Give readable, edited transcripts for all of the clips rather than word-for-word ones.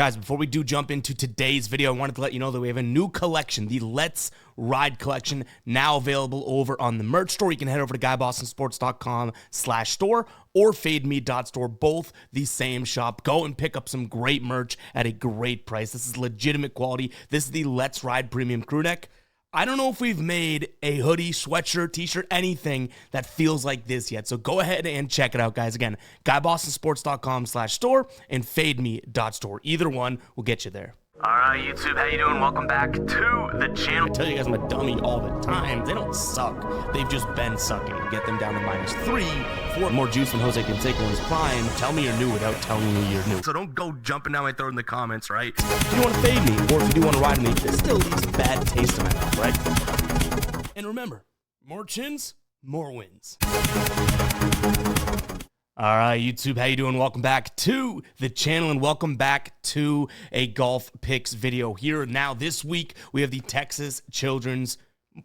Guys, before we do jump into today's video, I wanted to let you know that we have a new collection, the Let's Ride collection, now available over on the merch store. You can head over to GuyBostonSports.com/store or FadeMe.store, both the same shop. Go and pick up some great merch at a great price. This is legitimate quality. This is the Let's Ride Premium Crew Neck. I don't know if we've made a hoodie, sweatshirt, t-shirt, anything that feels like this yet. So go ahead and check it out, guys. Again, GuyBostonSports.com/store and FadeMe.store. Either one will get you there. All right, YouTube, how you doing? Welcome back to the channel. I tell you guys I'm a dummy all the time. They don't suck. They've just been sucking. Get them down to -3, 4. More juice than Jose Canseco in his prime. Tell me you're new without telling me you're new. So don't go jumping down my throat in the comments, right? If you want to fade me, or if you do want to ride me, this still leaves a bad taste in my mouth, right? And remember, more chins, more wins. All right, YouTube, how you doing? Welcome back to the channel and welcome back to a golf picks video here. Now, this week, we have the Texas Children's,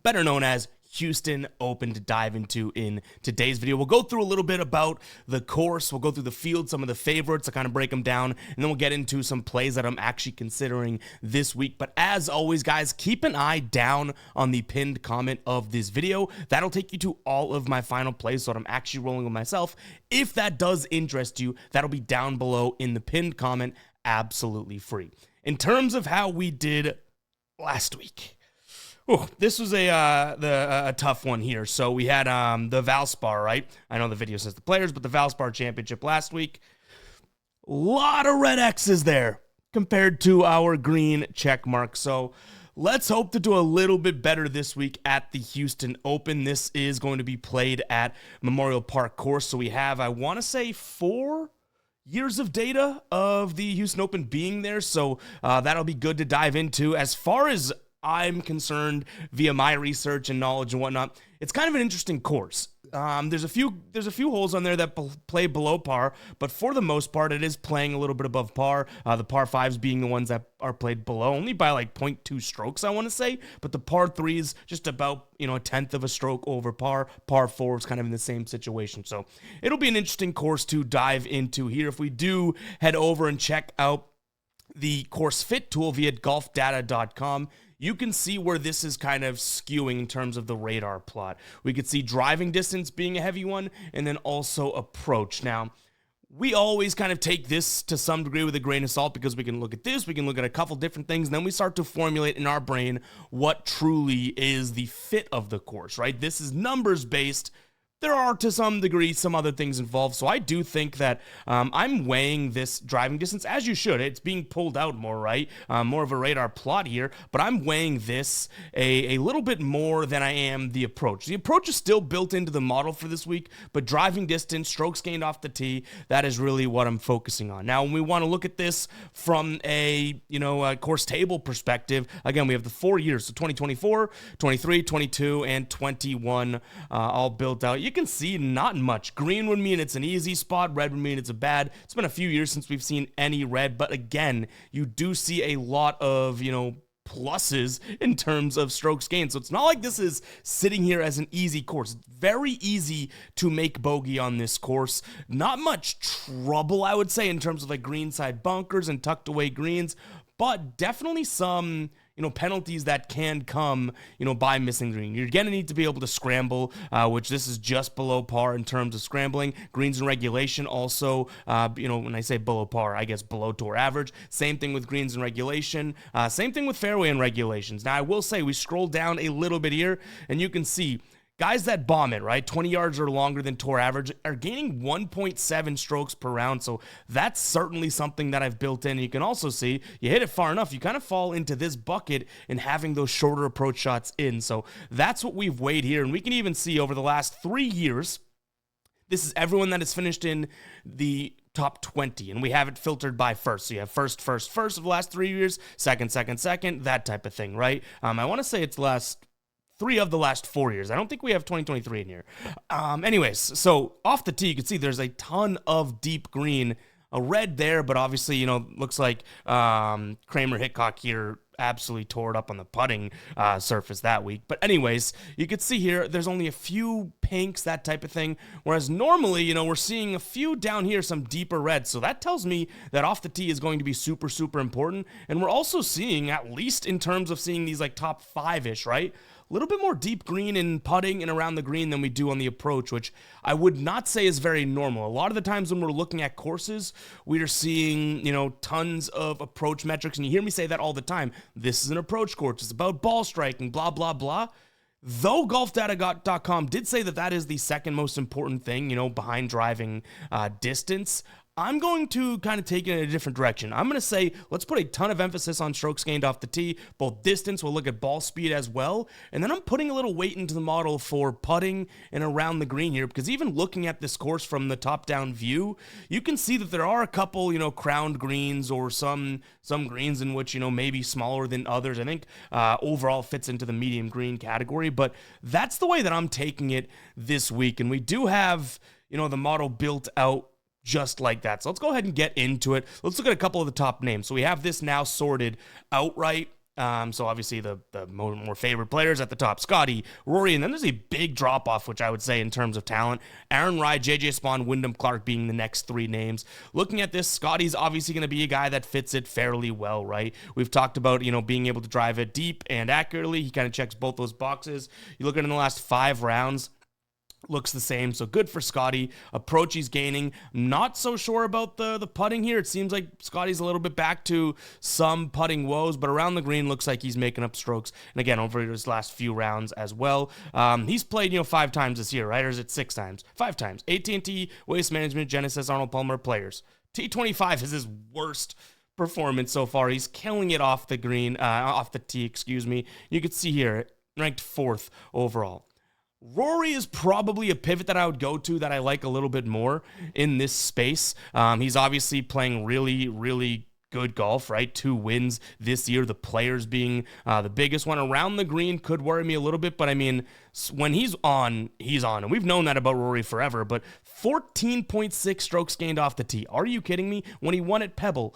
better known as Houston Open, to dive into in today's video. We'll go through a little bit about the course. We'll go through the field, some of the favorites, to kind of break them down, and then we'll get into some plays that I'm actually considering this week. But as always, guys, keep an eye down on the pinned comment of this video. That'll take you to all of my final plays, so I'm actually rolling with myself. If that does interest you, that'll be down below in the pinned comment, absolutely free. In terms of how we did last week, this was a tough one here. So we had the Valspar, right? I know the video says the players, but the Valspar Championship last week. A lot of red X's there compared to our green check mark. So let's hope to do a little bit better this week at the Houston Open. This is going to be played at Memorial Park course. So we have, I want to say, 4 years of data of the Houston Open being there. So that'll be good to dive into. As far as I'm concerned, via my research and knowledge and whatnot, it's kind of an interesting course. There's a few holes on there that play below par, but for the most part, it is playing a little bit above par. The par 5s being the ones that are played below, only by like 0.2 strokes, I want to say. But the par 3s just about, a tenth of a stroke over par. Par 4 is kind of in the same situation. So it'll be an interesting course to dive into here. If we do head over and check out the course fit tool via golfdata.com, you can see where this is kind of skewing in terms of the radar plot. We could see driving distance being a heavy one, and then also approach. Now, we always kind of take this to some degree with a grain of salt, because we can look at this, we can look at a couple different things, and then we start to formulate in our brain what truly is the fit of the course, right? This is numbers based. There are, to some degree, some other things involved. So I do think that I'm weighing this driving distance, as you should. It's being pulled out more, right? More of a radar plot here. But I'm weighing this a little bit more than I am the approach. The approach is still built into the model for this week, but driving distance, strokes gained off the tee, that is really what I'm focusing on. Now, when we want to look at this from a course table perspective, again, we have the 4 years, so 2024, 23, 22, and 21 all built out. You can see not much. Green would mean it's an easy spot. Red would mean it's a bad. It's been a few years since we've seen any red, but again, you do see a lot of, pluses in terms of strokes gained. So it's not like this is sitting here as an easy course. It's very easy to make bogey on this course. Not much trouble, I would say, in terms of like greenside bunkers and tucked away greens, but definitely some penalties that can come, by missing green. You're going to need to be able to scramble, which this is just below par in terms of scrambling. Greens and regulation also, when I say below par, I guess below tour average. Same thing with greens and regulation. Same thing with fairway and regulations. Now, I will say we scroll down a little bit here, and you can see guys that bomb it, right, 20 yards or longer than tour average, are gaining 1.7 strokes per round. So that's certainly something that I've built in. You can also see you hit it far enough, you kind of fall into this bucket and having those shorter approach shots in. So that's what we've weighed here. And we can even see over the last 3 years, this is everyone that has finished in the top 20, and we have it filtered by first. So you have first of the last 3 years, second, that type of thing, right? I want to say it's last 3 of the last 4 years. I don't think we have 2023 in here. Anyways, so off the tee, you can see there's a ton of deep green, a red there, but obviously, looks like Kramer Hickok here absolutely tore it up on the putting surface that week. But anyways, you can see here, there's only a few pinks, that type of thing. Whereas normally, you know, we're seeing a few down here, some deeper reds. So that tells me that off the tee is going to be super, super important. And we're also seeing, at least in terms of seeing these like top 5-ish, right? A little bit more deep green in putting and around the green than we do on the approach, which I would not say is very normal. A lot of the times when we're looking at courses, we are seeing, you know, tons of approach metrics, and you hear me say that all the time. This is an approach course. It's about ball striking, blah, blah, blah. Though golfdata.com did say that that is the second most important thing, you know, behind driving distance, I'm going to kind of take it in a different direction. I'm going to say, let's put a ton of emphasis on strokes gained off the tee, both distance, we'll look at ball speed as well, and then I'm putting a little weight into the model for putting and around the green here, because even looking at this course from the top-down view, you can see that there are a couple, you know, crowned greens or some greens in which, you know, maybe smaller than others. I think overall fits into the medium green category, but that's the way that I'm taking it this week, and we do have, you know, the model built out just like that. So let's go ahead and get into it. Let's look at a couple of the top names. So we have this now sorted outright. So obviously the more favorite players at the top, Scotty, Rory, and then there's a big drop-off, which I would say in terms of talent. Aaron Rai, JJ Spawn, Wyndham Clark being the next 3 names. Looking at this, Scotty's obviously going to be a guy that fits it fairly well, right? We've talked about, you know, being able to drive it deep and accurately. He kind of checks both those boxes. You look at it in the last 5 rounds, looks the same, so good for Scotty. Approach he's gaining. Not so sure about the putting here. It seems like Scotty's a little bit back to some putting woes, but around the green looks like he's making up strokes. And again, over his last few rounds as well. He's played, you know, 5 times this year, right? Or is it 6 times? 5 times. AT&T, Waste Management, Genesis, Arnold Palmer players. T25 is his worst performance so far. He's killing it off the green, off the tee, excuse me. You can see here, ranked 4th overall. Rory is probably a pivot that I would go to that I like a little bit more in this space. He's obviously playing really, really good golf, right? 2 wins this year, the Players being the biggest one. Around the green could worry me a little bit, but I mean, when he's on, he's on. And we've known that about Rory forever, but 14.6 strokes gained off the tee. Are you kidding me? When he won at Pebble,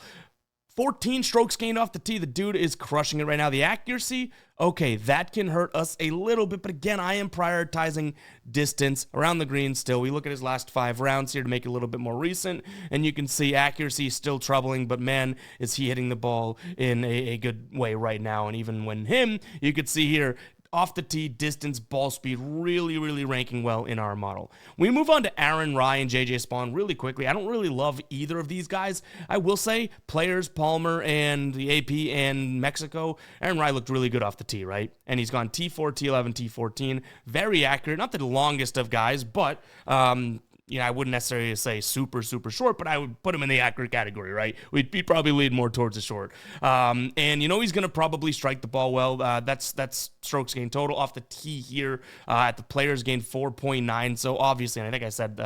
14 strokes gained off the tee. The dude is crushing it right now. The accuracy, okay, that can hurt us a little bit. But again, I am prioritizing distance around the green still. We look at his last 5 rounds here to make it a little bit more recent. And you can see accuracy is still troubling. But man, is he hitting the ball in a good way right now. And even when you could see here, off the tee, distance, ball speed, really, really ranking well in our model. We move on to Aaron Rai and JJ Spawn really quickly. I don't really love either of these guys. I will say Players, Palmer, and the AP and Mexico, Aaron Rai looked really good off the tee, right? And he's gone T4, T11, T14. Very accurate. Not the longest of guys, but you know, I wouldn't necessarily say super, super short, but I would put him in the accurate category, right? He'd probably lead more towards the short. And you know he's going to probably strike the ball well. That's strokes gained total off the tee here. At the Players gained 4.9. So obviously, and I think I said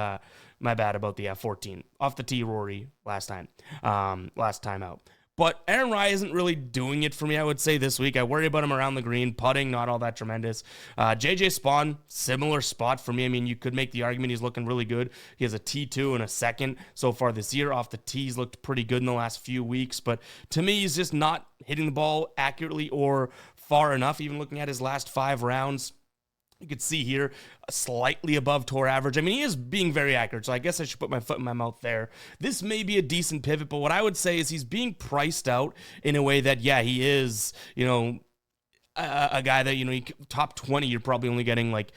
my bad about the 14 off the tee, Rory last time out. But Aaron Rai isn't really doing it for me, I would say, this week. I worry about him around the green. Putting, not all that tremendous. JJ Spawn, similar spot for me. I mean, you could make the argument he's looking really good. He has a T2 and a 2nd so far this year. Off the tee, he's looked pretty good in the last few weeks. But to me, he's just not hitting the ball accurately or far enough. Even looking at his last 5 rounds, you could see here, slightly above tour average. I mean, he is being very accurate, so I guess I should put my foot in my mouth there. This may be a decent pivot, but what I would say is he's being priced out in a way that, yeah, he is, you know, a guy that, you know, top 20, you're probably only getting, like,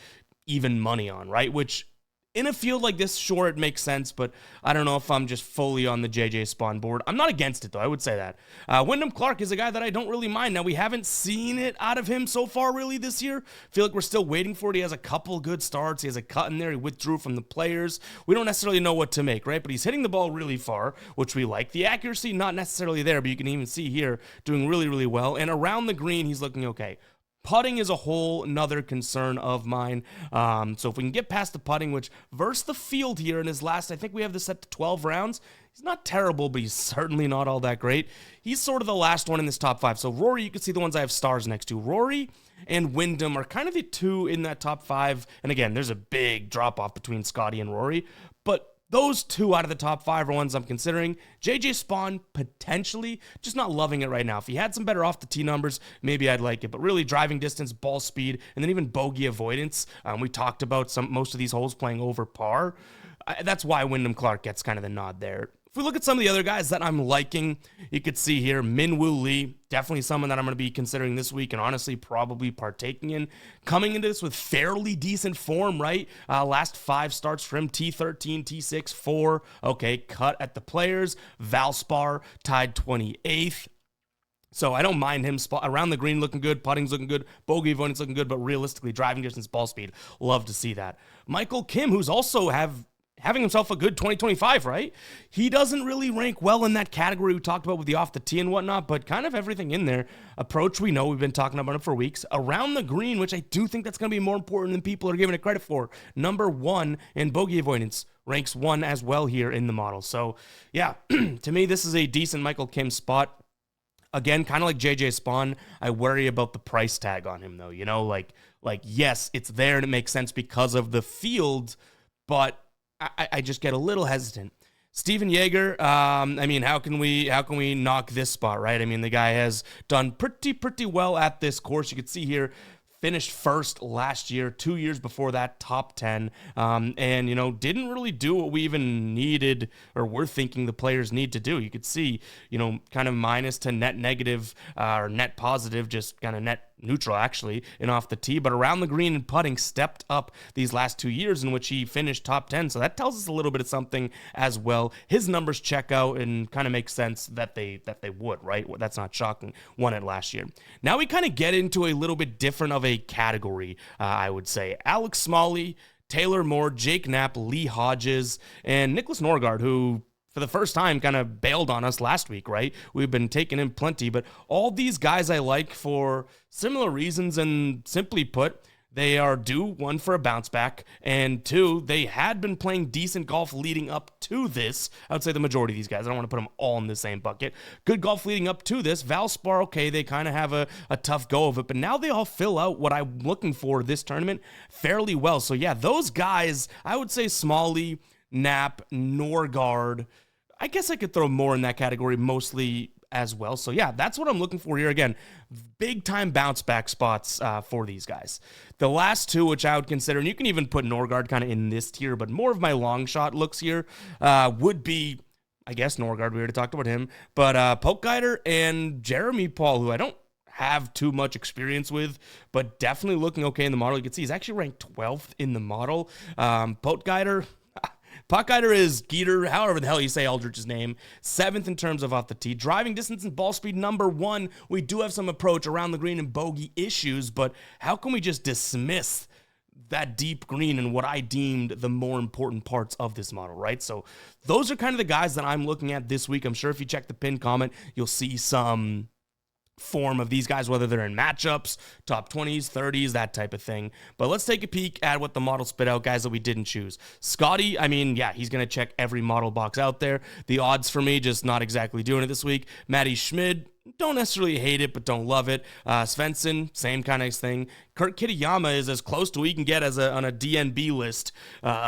even money on, right? Which, in a field like this, sure, it makes sense, but I don't know if I'm just fully on the JJ Spawn board. I'm not against it, though. I would say that. Wyndham Clark is a guy that I don't really mind. Now, we haven't seen it out of him so far, really, this year. I feel like we're still waiting for it. He has a couple good starts. He has a cut in there. He withdrew from the Players. We don't necessarily know what to make, right? But he's hitting the ball really far, which we like. The accuracy, not necessarily there, but you can even see here, doing really, really well. And around the green, he's looking okay. Putting is a whole nother concern of mine. So if we can get past the putting, which versus the field here in his last, I think we have this set to 12 rounds. He's not terrible, but he's certainly not all that great. He's sort of the last one in this top 5. So Rory, you can see the ones I have stars next to. Rory and Wyndham are kind of the 2 in that top 5. And again, there's a big drop off between Scotty and Rory. But those two out of the top 5 are ones I'm considering. JJ Spawn, potentially, just not loving it right now. If he had some better off the tee numbers, maybe I'd like it. But really, driving distance, ball speed, and then even bogey avoidance. We talked about most of these holes playing over par. That's why Wyndham Clark gets kind of the nod there. If we look at some of the other guys that I'm liking, you could see here, Min-Woo Lee, definitely someone that I'm going to be considering this week and honestly probably partaking in. Coming into this with fairly decent form, right? Last 5 starts for him, T13, T6, 4. Okay, cut at the Players. Valspar tied 28th. So I don't mind him around the green looking good, putting's looking good, bogey avoidance looking good, but realistically, driving distance, ball speed, love to see that. Michael Kim, who's also having himself a good 2025, right? He doesn't really rank well in that category we talked about with the off the tee and whatnot, but kind of everything in there. Approach, we know, we've been talking about it for weeks. Around the green, which I do think that's going to be more important than people are giving it credit for. Number 1 in bogey avoidance, ranks 1 as well here in the model. So yeah, to me, this is a decent Michael Kim spot. Again, kind of like JJ Spawn, I worry about the price tag on him though. You know, like yes, it's there and it makes sense because of the field, but I just get a little hesitant. Steven Yeager, I mean, how can we knock this spot, right? I mean, the guy has done pretty well at this course. You can see here, finished first last year, 2 years before that, top 10, and, you know, didn't really do what we even needed or were thinking the players need to do. You could see, you know, kind of minus to net negative or net positive, just kind of net neutral, actually, and off the tee, but around the green and putting stepped up these last 2 years in which he finished top 10, so that tells us a little bit of something as well. His numbers check out and kind of make sense that they would, right? That's not shocking. Won it last year. Now we kind of get into a little bit different of a category, I would say. Alex Smalley, Taylor Moore, Jake Knapp, Lee Hodges, and Nicholas Norgard, who for the first time kind of bailed on us last week, right? We've been taking in plenty, but all these guys I like for similar reasons, and simply put, they are due, 1, for a bounce back, and 2, they had been playing decent golf leading up to this. I would say the majority of these guys. I don't want to put them all in the same bucket. Good golf leading up to this. Valspar, okay, they kind of have a tough go of it, but now they all fill out what I'm looking for this tournament fairly well. So yeah, those guys, I would say Smalley, Knapp, Norgard, I guess I could throw more in that category mostly as well. So yeah, that's what I'm looking for here. Again, big time bounce back spots for these guys. The last 2, which I would consider, and you can even put Norgard kind of in this tier, but more of my long shot looks here would be, I guess, Norgard. We already talked about him, but Poke Guider and Jeremy Paul, who I don't have too much experience with, but definitely looking okay in the model. You can see he's actually ranked 12th in the model. Poke Guider, Puckhider is Geeter, however the hell you say Aldrich's name, 7th in terms of off the tee. Driving distance and ball speed, number 1. We do have some approach around the green and bogey issues, but how can we just dismiss that deep green and what I deemed the more important parts of this model, right? So those are kind of the guys that I'm looking at this week. I'm sure if you check the pinned comment, you'll see some form of these guys, whether they're in matchups, top 20s, 30s, that type of thing. But let's take a peek at what the model spit out, guys that we didn't choose. Scotty, I mean, yeah, he's going to check every model box out there. The odds for me, just not exactly doing it this week. Matty Schmid, don't necessarily hate it, but don't love it. Svensson, same kind of thing. Kurt Kitayama is as close to we can get as on a DNB list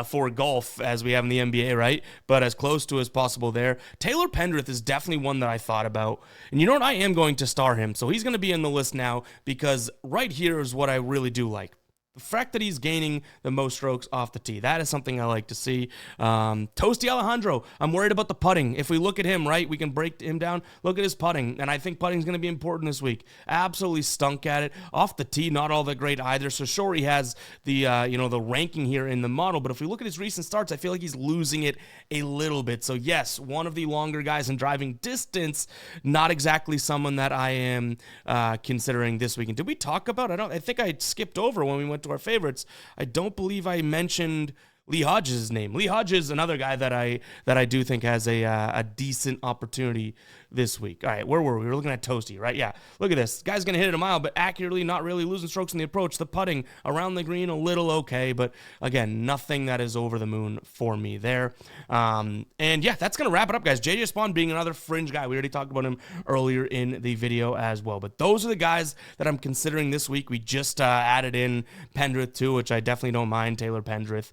for golf as we have in the NBA, right? But as close to as possible there. Taylor Pendrith is definitely one that I thought about. And you know what? I am going to star him. So he's going to be in the list now because right here is what I really do like. The fact that he's gaining the most strokes off the tee, that is something I like to see. Toasty Alejandro, I'm worried about the putting. If we look at him, right, we can break him down. Look at his putting, and I think putting is going to be important this week. Absolutely stunk at it. Off the tee, not all that great either. So sure, he has the the ranking here in the model, but if we look at his recent starts, I feel like he's losing it a little bit. So yes, one of the longer guys in driving distance, not exactly someone that I am considering this weekend. Did we talk about? I think I skipped over when we went to our favorites. I don't believe I mentioned Lee Hodges' name. Lee Hodges, another guy that I do think has a decent opportunity this week. All right, where were we? We were looking at Toasty, right? Yeah, look at this. Guy's going to hit it a mile, but accurately, not really losing strokes in the approach. The putting around the green, a little okay, but again, nothing that is over the moon for me there. And yeah, that's going to wrap it up, guys. JJ Spawn being another fringe guy. We already talked about him earlier in the video as well. But those are the guys that I'm considering this week. We just added in Pendrith too, which I definitely don't mind, Taylor Pendrith,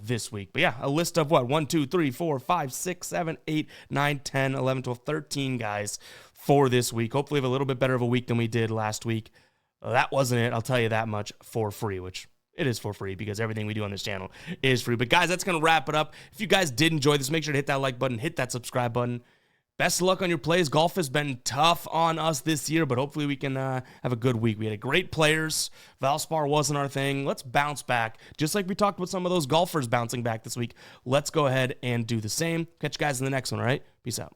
this week. But yeah, a list of what? 1, 2, 3, 4, 5, 6, 7, 8, 9, 10, 11, 12, 13 guys for this week. Hopefully we have a little bit better of a week than we did last week. That wasn't it, I'll tell you that much, for free, which it is for free because everything we do on this channel is free. But guys, that's going to wrap it up. If you guys did enjoy this, make sure to hit that like button, hit that subscribe button. Best of luck on your plays. Golf has been tough on us this year, but hopefully we can have a good week. We had great players. Valspar wasn't our thing. Let's bounce back. Just like we talked about some of those golfers bouncing back this week, let's go ahead and do the same. Catch you guys in the next one, all right? Peace out.